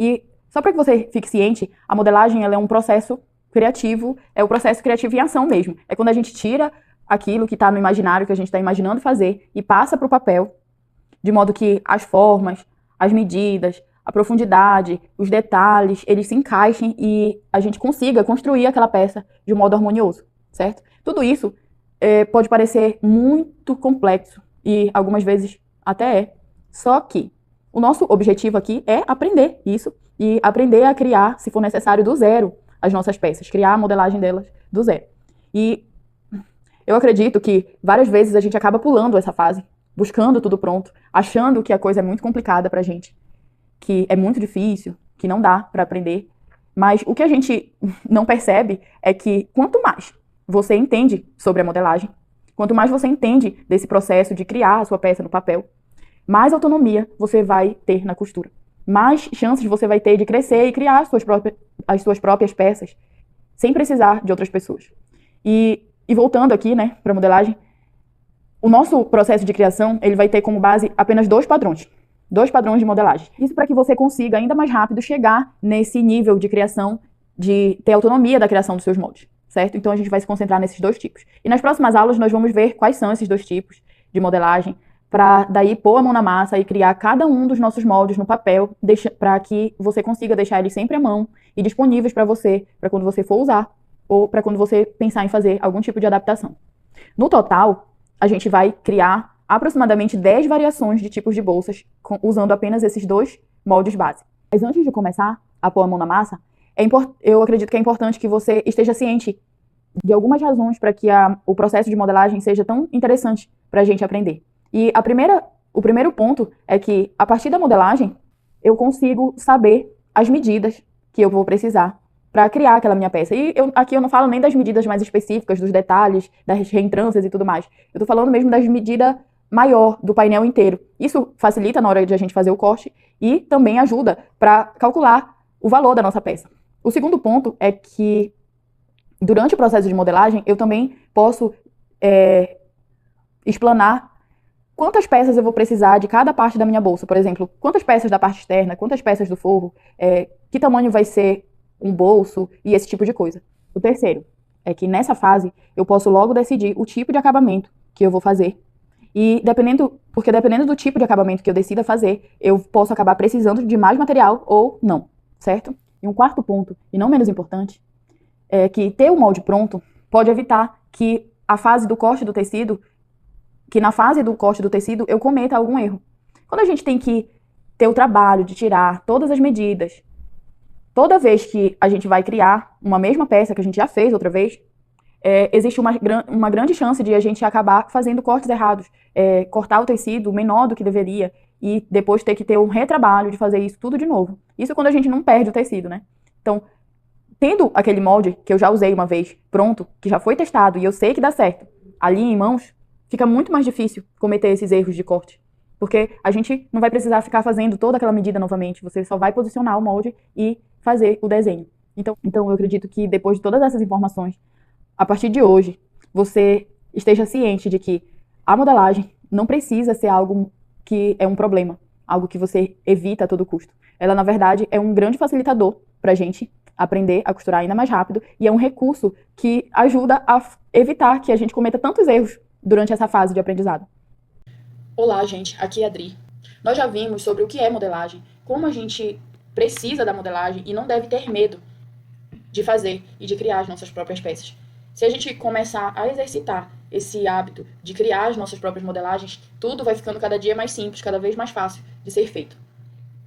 E só para que você fique ciente, a modelagem ela é um processo criativo, é o processo criativo em ação mesmo. É quando a gente tira aquilo que está no imaginário, que a gente está imaginando fazer, e passa para o papel, de modo que as formas, as medidas, a profundidade, os detalhes, eles se encaixem e a gente consiga construir aquela peça de um modo harmonioso, certo? Tudo isso pode parecer muito complexo e algumas vezes até é. Só que o nosso objetivo aqui é aprender isso e aprender a criar, se for necessário, do zero as nossas peças, criar a modelagem delas do zero. E eu acredito que várias vezes a gente acaba pulando essa fase, buscando tudo pronto, achando que a coisa é muito complicada pra gente, que é muito difícil, que não dá pra aprender. Mas o que a gente não percebe é que quanto mais você entende sobre a modelagem, quanto mais você entende desse processo de criar a sua peça no papel, mais autonomia você vai ter na costura. Mais chances você vai ter de crescer e criar as suas próprias peças, sem precisar de outras pessoas. E voltando aqui, né, para a modelagem, o nosso processo de criação, ele vai ter como base apenas dois padrões de modelagem. Isso para que você consiga ainda mais rápido chegar nesse nível de criação, de ter autonomia da criação dos seus moldes, certo? Então a gente vai se concentrar nesses dois tipos. E nas próximas aulas nós vamos ver quais são esses dois tipos de modelagem, para daí pôr a mão na massa e criar cada um dos nossos moldes no papel, para que você consiga deixar eles sempre à mão e disponíveis para você, para quando você for usar, ou para quando você pensar em fazer algum tipo de adaptação. No total, a gente vai criar aproximadamente 10 variações de tipos de bolsas, usando apenas esses dois moldes base. Mas antes de começar a pôr a mão na massa, eu acredito que é importante que você esteja ciente de algumas razões para que o processo de modelagem seja tão interessante para a gente aprender. E o primeiro ponto é que, a partir da modelagem, eu consigo saber as medidas que eu vou precisar para criar aquela minha peça. E aqui eu não falo nem das medidas mais específicas, dos detalhes, das reentrâncias e tudo mais. Eu tô falando mesmo das medidas maior do painel inteiro. Isso facilita na hora de a gente fazer o corte e também ajuda para calcular o valor da nossa peça. O segundo ponto é que, durante o processo de modelagem, eu também posso explanar quantas peças eu vou precisar de cada parte da minha bolsa. Por exemplo, quantas peças da parte externa, quantas peças do forro, que tamanho vai ser um bolso e esse tipo de coisa. O terceiro é que nessa fase eu posso logo decidir o tipo de acabamento que eu vou fazer. E porque dependendo do tipo de acabamento que eu decida fazer, eu posso acabar precisando de mais material ou não, certo? E um quarto ponto, e não menos importante, é que ter o molde pronto pode evitar que na fase do corte do tecido eu cometa algum erro. Quando a gente tem que ter o trabalho de tirar todas as medidas, toda vez que a gente vai criar uma mesma peça que a gente já fez outra vez, existe uma grande chance de a gente acabar fazendo cortes errados, cortar o tecido menor do que deveria e depois ter que ter um retrabalho de fazer isso tudo de novo. Isso quando a gente não perde o tecido, né? Então, tendo aquele molde que eu já usei uma vez, pronto, que já foi testado e eu sei que dá certo, ali em mãos, fica muito mais difícil cometer esses erros de corte. Porque a gente não vai precisar ficar fazendo toda aquela medida novamente, você só vai posicionar o molde e fazer o desenho. Então eu acredito que depois de todas essas informações, a partir de hoje, você esteja ciente de que a modelagem não precisa ser algo que é um problema, algo que você evita a todo custo. Ela, na verdade, é um grande facilitador pra gente aprender a costurar ainda mais rápido e é um recurso que ajuda a evitar que a gente cometa tantos erros durante essa fase de aprendizado. Olá, gente, aqui é a Adri. Nós já vimos sobre o que é modelagem, como a gente precisa da modelagem e não deve ter medo de fazer e de criar as nossas próprias peças. Se a gente começar a exercitar esse hábito de criar as nossas próprias modelagens, tudo vai ficando cada dia mais simples, cada vez mais fácil de ser feito.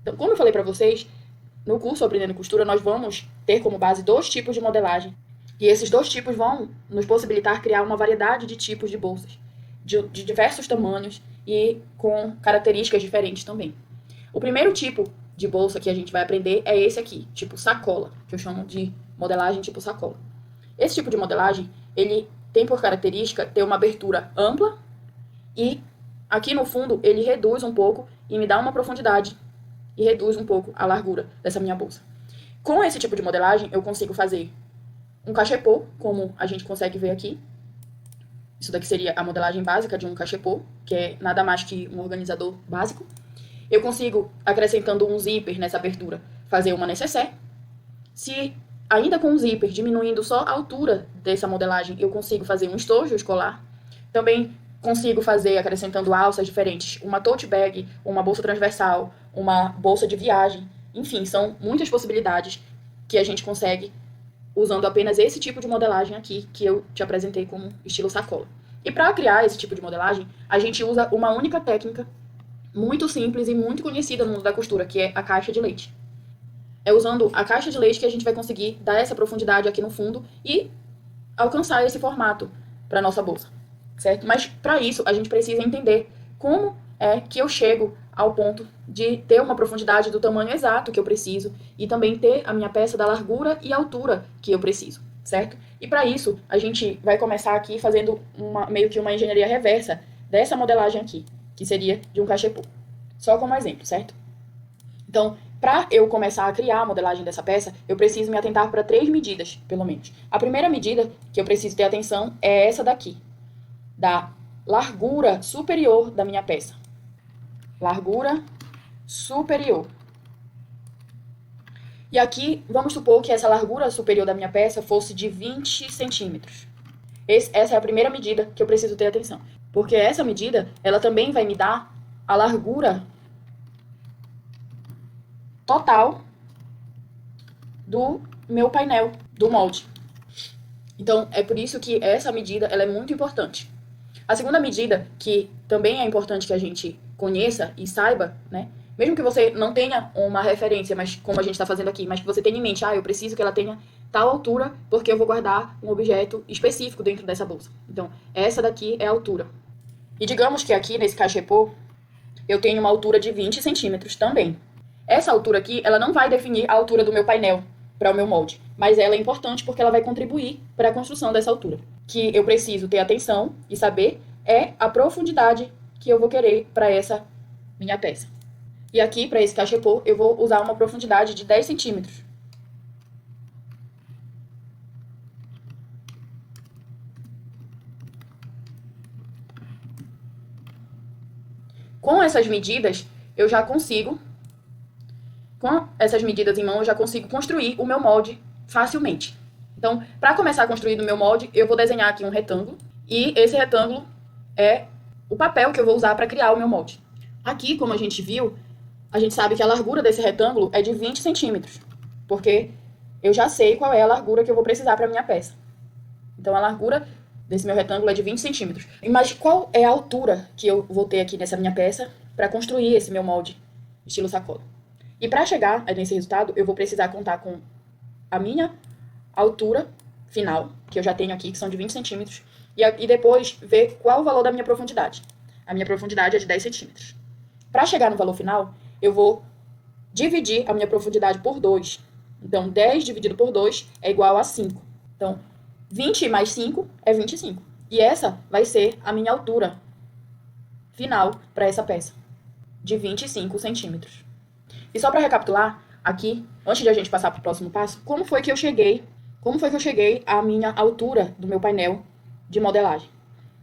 Então, como eu falei para vocês, no curso Aprendendo Costura, nós vamos ter como base 2 tipos de modelagem. E esses 2 tipos vão nos possibilitar criar uma variedade de tipos de bolsas, de diversos tamanhos e com características diferentes também. O primeiro tipo de bolsa que a gente vai aprender é esse aqui, tipo sacola, que eu chamo de modelagem tipo sacola. Esse tipo de modelagem, ele tem por característica ter uma abertura ampla e aqui no fundo ele reduz um pouco e me dá uma profundidade e reduz um pouco a largura dessa minha bolsa. Com esse tipo de modelagem, eu consigo fazer um cachepô, como a gente consegue ver aqui. Isso daqui seria a modelagem básica de um cachepô, que é nada mais que um organizador básico. Eu consigo, acrescentando um zíper nessa abertura, fazer uma nécessaire. Se ainda com o zíper, diminuindo só a altura dessa modelagem, eu consigo fazer um estojo escolar. Também consigo fazer, acrescentando alças diferentes, uma tote bag, uma bolsa transversal, uma bolsa de viagem. Enfim, são muitas possibilidades que a gente consegue usando apenas esse tipo de modelagem aqui, que eu te apresentei como estilo sacola. E para criar esse tipo de modelagem, a gente usa uma única técnica muito simples e muito conhecida no mundo da costura, que é a caixa de leite. É usando a caixa de leite que a gente vai conseguir dar essa profundidade aqui no fundo e alcançar esse formato para nossa bolsa, certo? Mas para isso, a gente precisa entender como é que eu chego ao ponto de ter uma profundidade do tamanho exato que eu preciso e também ter a minha peça da largura e altura que eu preciso, certo? E para isso, a gente vai começar aqui fazendo meio que uma engenharia reversa dessa modelagem aqui, que seria de um cachepô. Só como exemplo, certo? Então, para eu começar a criar a modelagem dessa peça, eu preciso me atentar para 3 medidas, pelo menos. A primeira medida que eu preciso ter atenção é essa daqui, da largura superior da minha peça. Largura superior. E aqui, vamos supor que essa largura superior da minha peça fosse de 20 centímetros. Essa é a primeira medida que eu preciso ter atenção. Porque essa medida, ela também vai me dar a largura total do meu painel, do molde. Então, é por isso que essa medida ela é muito importante. A segunda medida, que também é importante que a gente conheça e saiba, né? Mesmo que você não tenha uma referência, mas como a gente está fazendo aqui, mas que você tenha em mente, eu preciso que ela tenha tal altura, porque eu vou guardar um objeto específico dentro dessa bolsa. Então, essa daqui é a altura. E digamos que aqui, nesse cachepô, eu tenho uma altura de 20 centímetros também. Essa altura aqui, ela não vai definir a altura do meu painel para o meu molde, mas ela é importante porque ela vai contribuir para a construção dessa altura. Que eu preciso ter atenção e saber é a profundidade que eu vou querer para essa minha peça. E aqui, para esse cachepô, eu vou usar uma profundidade de 10 centímetros. Com essas medidas, eu já consigo, com essas medidas em mão, eu já consigo construir o meu molde facilmente. Então, para começar a construir o meu molde, eu vou desenhar aqui um retângulo. E esse retângulo é o papel que eu vou usar para criar o meu molde. Aqui, como a gente viu, a gente sabe que a largura desse retângulo é de 20 centímetros. Porque eu já sei qual é a largura que eu vou precisar para a minha peça. Então, a largura desse meu retângulo é de 20 centímetros. Mas qual é a altura que eu vou ter aqui nessa minha peça para construir esse meu molde estilo sacola? E para chegar nesse resultado, eu vou precisar contar com a minha altura final, que eu já tenho aqui, que são de 20 centímetros, e depois ver qual o valor da minha profundidade. A minha profundidade é de 10 centímetros. Para chegar no valor final, eu vou dividir a minha profundidade por 2. Então, 10 dividido por 2 é igual a 5. Então, 20 mais 5 é 25. E essa vai ser a minha altura final para essa peça, de 25 centímetros. E só para recapitular, aqui, antes de a gente passar para o próximo passo, como foi que eu cheguei à minha altura do meu painel de modelagem?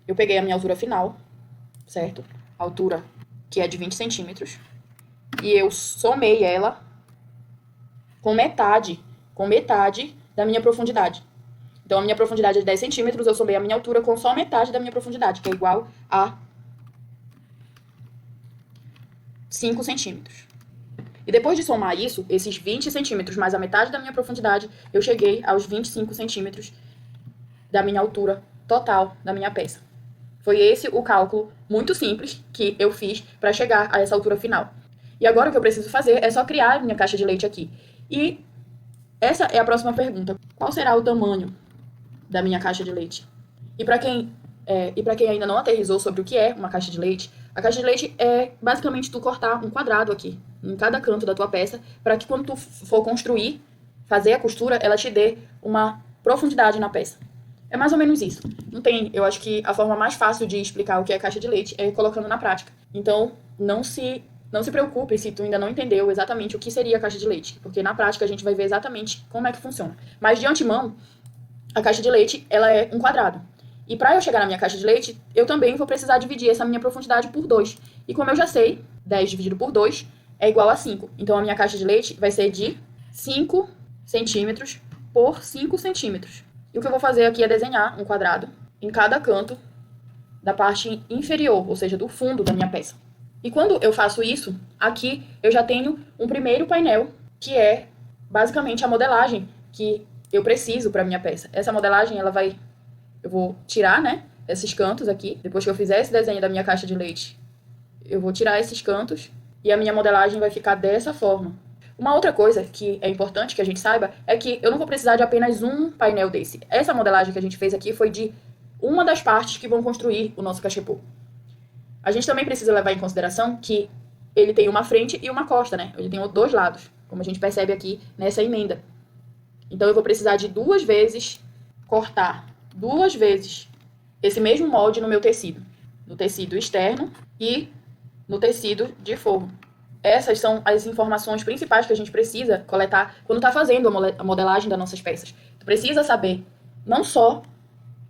Eu peguei a minha altura final, certo? A altura que é de 20 centímetros. E eu somei ela com metade da minha profundidade. Então, a minha profundidade é de 10 centímetros, eu somei a minha altura com só metade da minha profundidade, que é igual a 5 centímetros. E depois de somar isso, esses 20 centímetros mais a metade da minha profundidade, eu cheguei aos 25 centímetros da minha altura total da minha peça. Foi esse o cálculo muito simples que eu fiz para chegar a essa altura final. E agora o que eu preciso fazer é só criar a minha caixa de leite aqui. E essa é a próxima pergunta. Qual será o tamanho da minha caixa de leite? E para quem ainda não aterrissou sobre o que é uma caixa de leite, a caixa de leite é basicamente tu cortar um quadrado aqui, em cada canto da tua peça, para que quando tu for construir, fazer a costura, ela te dê uma profundidade na peça. É mais ou menos isso. Eu acho que a forma mais fácil de explicar o que é caixa de leite é colocando na prática. Então, não se preocupe se tu ainda não entendeu exatamente o que seria a caixa de leite, porque na prática a gente vai ver exatamente como é que funciona. Mas de antemão, a caixa de leite, ela é um quadrado. E para eu chegar na minha caixa de leite, eu também vou precisar dividir essa minha profundidade por 2. E como eu já sei, 10 dividido por 2 é igual a 5. Então, a minha caixa de leite vai ser de 5 centímetros por 5 centímetros. E o que eu vou fazer aqui é desenhar um quadrado em cada canto da parte inferior, ou seja, do fundo da minha peça. E quando eu faço isso, aqui eu já tenho um primeiro painel, que é basicamente a modelagem que eu preciso para minha peça. Essa modelagem, eu vou tirar, né, esses cantos aqui. Depois que eu fizer esse desenho da minha caixa de leite, eu vou tirar esses cantos e a minha modelagem vai ficar dessa forma. Uma outra coisa que é importante que a gente saiba é que eu não vou precisar de apenas um painel desse. Essa modelagem que a gente fez aqui foi de uma das partes que vão construir o nosso cachepô. A gente também precisa levar em consideração que ele tem uma frente e uma costa, né? Ele tem dois lados, como a gente percebe aqui nessa emenda. Então, eu vou precisar de cortar duas vezes esse mesmo molde no meu tecido. No tecido externo e no tecido de forro. Essas são as informações principais que a gente precisa coletar quando está fazendo a modelagem das nossas peças. Tu precisa saber não só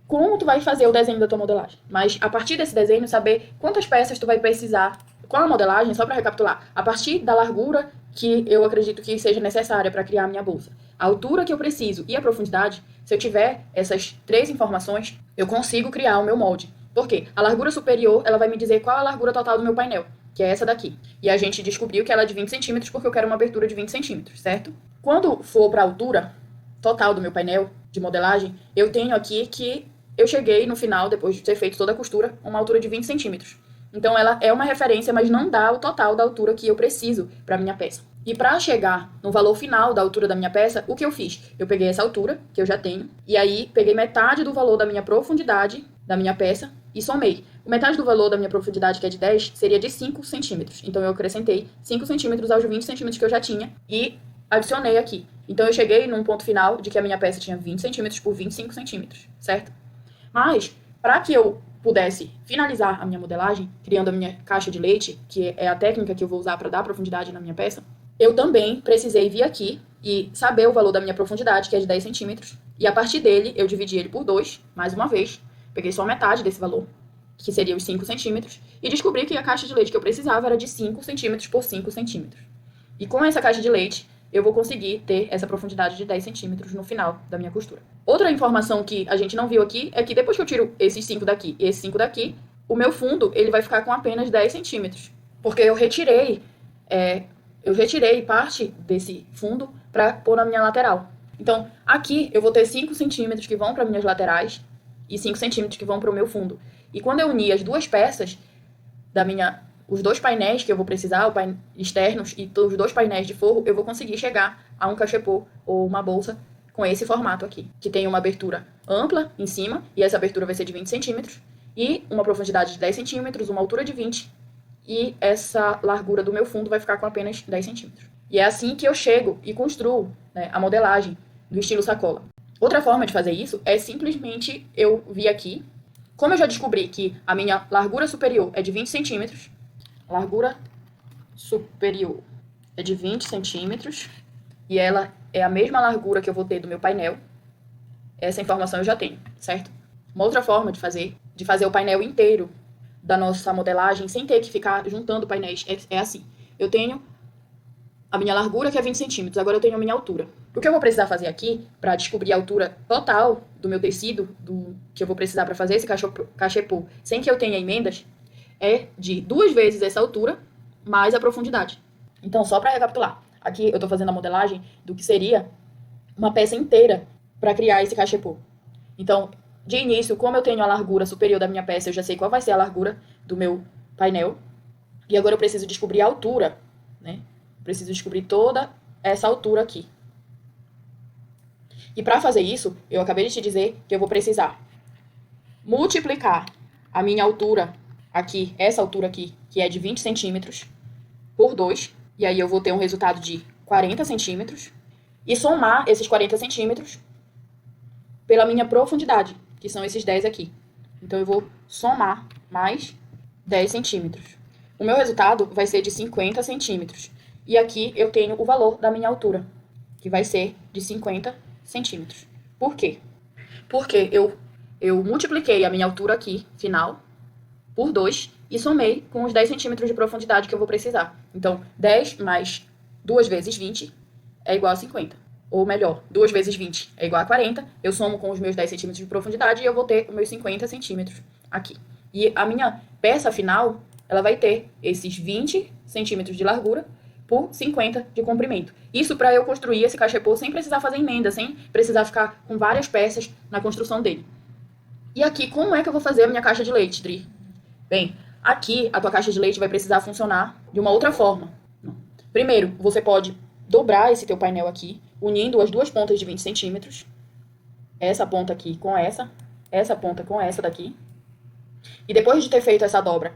como tu vai fazer o desenho da tua modelagem, mas a partir desse desenho saber quantas peças tu vai precisar. Qual a modelagem, só para recapitular, a partir da largura que eu acredito que seja necessária para criar a minha bolsa, a altura que eu preciso e a profundidade, se eu tiver essas 3 informações, eu consigo criar o meu molde. Por quê? A largura superior, ela vai me dizer qual é a largura total do meu painel, que é essa daqui. E a gente descobriu que ela é de 20 centímetros porque eu quero uma abertura de 20 centímetros, certo? Quando for para a altura total do meu painel de modelagem, eu tenho aqui que eu cheguei no final, depois de ter feito toda a costura, uma altura de 20 centímetros. Então, ela é uma referência, mas não dá o total da altura que eu preciso para minha peça. E para chegar no valor final da altura da minha peça, o que eu fiz? Eu peguei essa altura, que eu já tenho, e aí peguei metade do valor da minha profundidade da minha peça e somei. Metade do valor da minha profundidade, que é de 10, seria de 5 centímetros. Então, eu acrescentei 5 centímetros aos 20 centímetros que eu já tinha e adicionei aqui. Então, eu cheguei num ponto final de que a minha peça tinha 20 centímetros por 25 centímetros, certo? Mas, para que eu pudesse finalizar a minha modelagem, criando a minha caixa de leite, que é a técnica que eu vou usar para dar profundidade na minha peça, eu também precisei vir aqui e saber o valor da minha profundidade, que é de 10 centímetros, e a partir dele eu dividi ele por 2, mais uma vez, peguei só metade desse valor, que seria os 5 centímetros, e descobri que a caixa de leite que eu precisava era de 5 centímetros por 5 centímetros. E com essa caixa de leite, eu vou conseguir ter essa profundidade de 10 centímetros no final da minha costura. Outra informação que a gente não viu aqui é que depois que eu tiro esses 5 daqui e esses 5 daqui, o meu fundo ele vai ficar com apenas 10 centímetros. Porque eu retirei parte desse fundo para pôr na minha lateral. Então, aqui eu vou ter 5 centímetros que vão para minhas laterais e 5 centímetros que vão para o meu fundo. E quando eu unir as duas peças os 2 painéis que eu vou precisar, externos e os 2 painéis de forro, eu vou conseguir chegar a um cachepô ou uma bolsa com esse formato aqui, que tem uma abertura ampla em cima, e essa abertura vai ser de 20 centímetros, e uma profundidade de 10 centímetros, uma altura de 20, e essa largura do meu fundo vai ficar com apenas 10 centímetros. E é assim que eu chego e construo, né, a modelagem do estilo sacola. Outra forma de fazer isso é simplesmente eu vir aqui. Como eu já descobri que a minha largura superior é de 20 centímetros, largura superior é de 20 centímetros e ela é a mesma largura que eu vou ter do meu painel. Essa informação eu já tenho, certo? Uma outra forma de fazer o painel inteiro da nossa modelagem sem ter que ficar juntando painéis é assim. Eu tenho a minha largura, que é 20 centímetros, agora eu tenho a minha altura. O que eu vou precisar fazer aqui, para descobrir a altura total do meu tecido, que eu vou precisar para fazer esse cachepô, sem que eu tenha emendas, é de 2 vezes essa altura, mais a profundidade. Então, só para recapitular, aqui eu estou fazendo a modelagem do que seria uma peça inteira para criar esse cachepô. Então, de início, como eu tenho a largura superior da minha peça, eu já sei qual vai ser a largura do meu painel. E agora eu preciso descobrir a altura, né? Preciso descobrir toda essa altura aqui. E para fazer isso, eu acabei de te dizer que eu vou precisar multiplicar a minha altura aqui, essa altura aqui, que é de 20 centímetros, por 2. E aí eu vou ter um resultado de 40 centímetros. E somar esses 40 centímetros pela minha profundidade, que são esses 10 aqui. Então, eu vou somar mais 10 centímetros. O meu resultado vai ser de 50 centímetros. E aqui eu tenho o valor da minha altura, que vai ser de 50 centímetros. Por quê? Porque eu multipliquei a minha altura aqui, final, por 2 e somei com os 10 centímetros de profundidade que eu vou precisar. Então, 10 mais 2 vezes 20 é igual a 50. Ou melhor, 2 vezes 20 é igual a 40. Eu somo com os meus 10 centímetros de profundidade e eu vou ter os meus 50 centímetros aqui. E a minha peça final, ela vai ter esses 20 centímetros de largura por 50 de comprimento. Isso para eu construir esse cachepô sem precisar fazer emenda, sem precisar ficar com várias peças na construção dele. E aqui, como é que eu vou fazer a minha caixa de leite, Dri? Bem, aqui a tua caixa de leite vai precisar funcionar de uma outra forma. Primeiro, você pode dobrar esse teu painel aqui, unindo as duas pontas de 20 centímetros. Essa ponta aqui com essa ponta com essa daqui. E depois de ter feito essa dobra,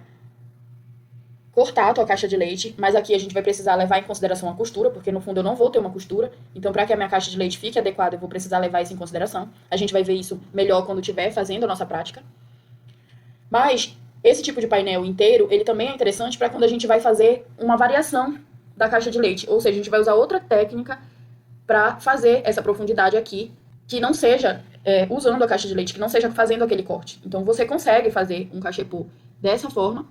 cortar a tua caixa de leite, mas aqui a gente vai precisar levar em consideração a costura, porque no fundo eu não vou ter uma costura, então para que a minha caixa de leite fique adequada, eu vou precisar levar isso em consideração. A gente vai ver isso melhor quando estiver fazendo a nossa prática. Mas esse tipo de painel inteiro, ele também é interessante para quando a gente vai fazer uma variação da caixa de leite, ou seja, a gente vai usar outra técnica para fazer essa profundidade aqui, que não seja usando a caixa de leite, que não seja fazendo aquele corte. Então você consegue fazer um cachepô dessa forma,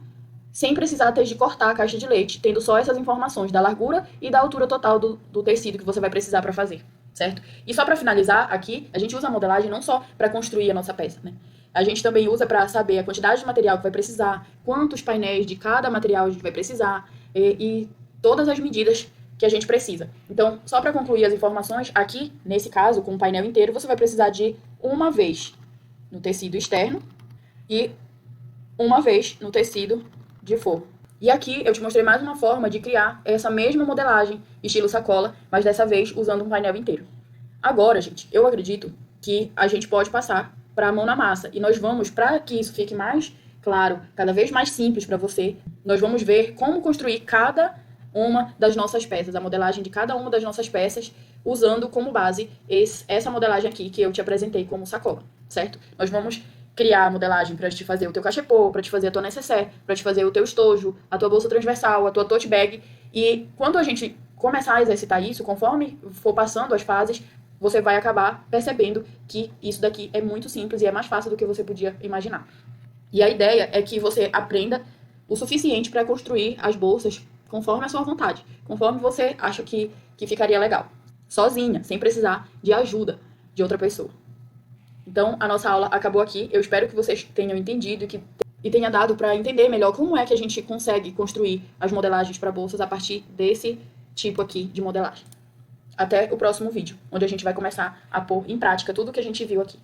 sem precisar ter de cortar a caixa de leite, tendo só essas informações da largura e da altura total do tecido que você vai precisar para fazer, certo? E só para finalizar aqui, a gente usa a modelagem não só para construir a nossa peça, né? A gente também usa para saber a quantidade de material que vai precisar, quantos painéis de cada material a gente vai precisar e todas as medidas que a gente precisa. Então, só para concluir as informações, aqui, nesse caso, com o painel inteiro, você vai precisar de uma vez no tecido externo e uma vez no tecido de forro. E aqui eu te mostrei mais uma forma de criar essa mesma modelagem, estilo sacola, mas dessa vez usando um painel inteiro. Agora, gente, eu acredito que a gente pode passar para a mão na massa. E nós vamos, para que isso fique mais claro, cada vez mais simples para você, nós vamos ver como construir cada uma das nossas peças, a modelagem de cada uma das nossas peças, usando como base essa modelagem aqui que eu te apresentei como sacola, certo? Nós vamos criar a modelagem para te fazer o teu cachepô, para te fazer a tua nécessaire, para te fazer o teu estojo, a tua bolsa transversal, a tua tote bag. E quando a gente começar a exercitar isso, conforme for passando as fases, você vai acabar percebendo que isso daqui é muito simples e é mais fácil do que você podia imaginar. E a ideia é que você aprenda o suficiente para construir as bolsas conforme a sua vontade, conforme você acha que ficaria legal. Sozinha, sem precisar de ajuda de outra pessoa. Então, a nossa aula acabou aqui. Eu espero que vocês tenham entendido e tenha dado para entender melhor como é que a gente consegue construir as modelagens para bolsas a partir desse tipo aqui de modelagem. Até o próximo vídeo, onde a gente vai começar a pôr em prática tudo que a gente viu aqui.